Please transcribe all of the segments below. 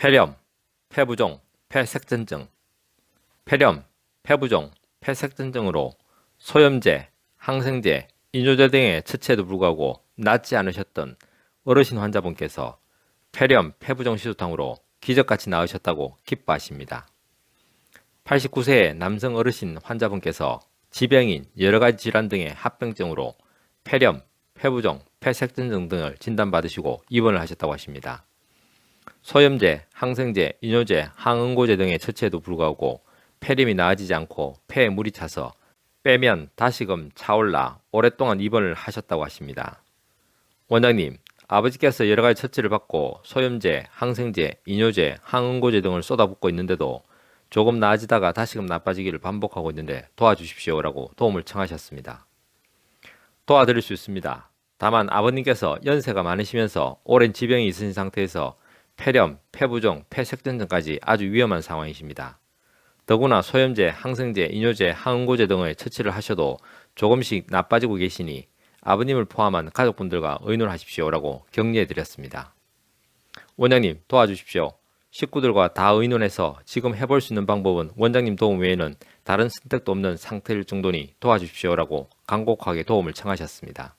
폐렴, 폐부종, 폐색전증. 폐렴, 폐부종, 폐색전증으로 소염제, 항생제, 이뇨제 등의 처치에도 불구하고 낫지 않으셨던 어르신 환자분께서 폐렴, 폐부종 시소탕으로 기적같이 나으셨다고 기뻐하십니다. 89세의 남성 어르신 환자분께서 지병인 여러가지 질환 등의 합병증으로 폐렴, 폐부종, 폐색전증 등을 진단받으시고 입원을 하셨다고 하십니다. 소염제, 항생제, 이뇨제, 항응고제 등의 처치에도 불구하고 폐렴이 나아지지 않고 폐에 물이 차서 빼면 다시금 차올라 오랫동안 입원을 하셨다고 하십니다. 원장님, 아버지께서 여러가지 처치를 받고 소염제, 항생제, 이뇨제, 항응고제 등을 쏟아붓고 있는데도 조금 나아지다가 다시금 나빠지기를 반복하고 있는데 도와주십시오라고 도움을 청하셨습니다. 도와드릴 수 있습니다. 다만 아버님께서 연세가 많으시면서 오랜 지병이 있으신 상태에서 폐렴, 폐부종, 폐색전증까지 아주 위험한 상황이십니다. 더구나 소염제, 항생제, 이뇨제, 항응고제 등의 처치를 하셔도 조금씩 나빠지고 계시니 아버님을 포함한 가족분들과 의논하십시오라고 격려해드렸습니다. 원장님, 도와주십시오. 식구들과 다 의논해서 지금 해볼 수 있는 방법은 원장님 도움 외에는 다른 선택도 없는 상태일 정도니 도와주십시오라고 간곡하게 도움을 청하셨습니다.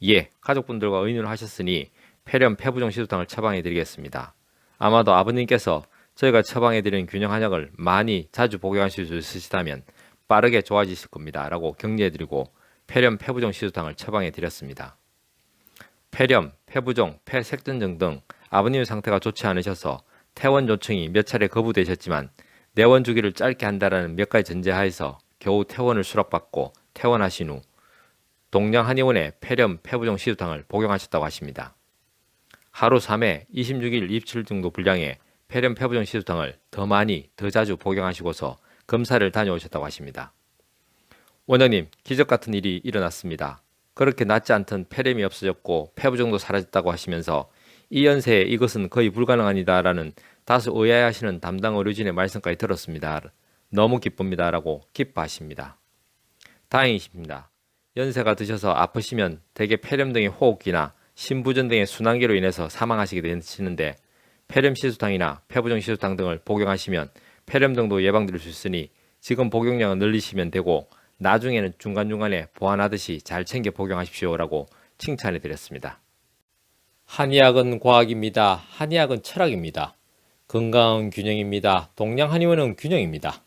예, 가족분들과 의논을 하셨으니 폐렴, 폐부종 시소탕을 처방해드리겠습니다. 아마도 아버님께서 저희가 처방해드리는 균형 한약을 많이 자주 복용하실 수 있으시다면 빠르게 좋아지실 겁니다. 라고 격려해드리고 폐렴, 폐부종 시소탕을 처방해드렸습니다. 폐렴, 폐부종, 폐색전증 등 아버님의 상태가 좋지 않으셔서 퇴원 요청이 몇 차례 거부되셨지만 내원 주기를 짧게 한다라는 몇 가지 전제하에서 겨우 퇴원을 수락받고 퇴원하신 후 동양 한의원의 폐렴, 폐부종 시소탕을 복용하셨다고 하십니다. 하루 3회 26일 27일 정도 분량의 폐렴, 폐부종 시소탕을 더 많이, 더 자주 복용하시고서 검사를 다녀오셨다고 하십니다. 원장님, 기적같은 일이 일어났습니다. 그렇게 낫지 않던 폐렴이 없어졌고 폐부종도 사라졌다고 하시면서 이 연세에 이것은 거의 불가능합니다 라는 다소 의아해하시는 담당 의료진의 말씀까지 들었습니다. 너무 기쁩니다 라고 기뻐하십니다. 다행이십니다. 연세가 드셔서 아프시면 대개 폐렴 등의 호흡기나 심부전 등의 순환기로 인해서 사망하시게 되시는데 폐렴 시소탕이나 폐부종 시소탕 등을 복용하시면 폐렴 등도 예방드릴 수 있으니 지금 복용량을 늘리시면 되고 나중에는 중간중간에 보완하듯이 잘 챙겨 복용하십시오 라고 칭찬해 드렸습니다. 한의학은 과학입니다. 한의학은 철학입니다. 건강은 균형입니다. 동양 한의원은 균형입니다.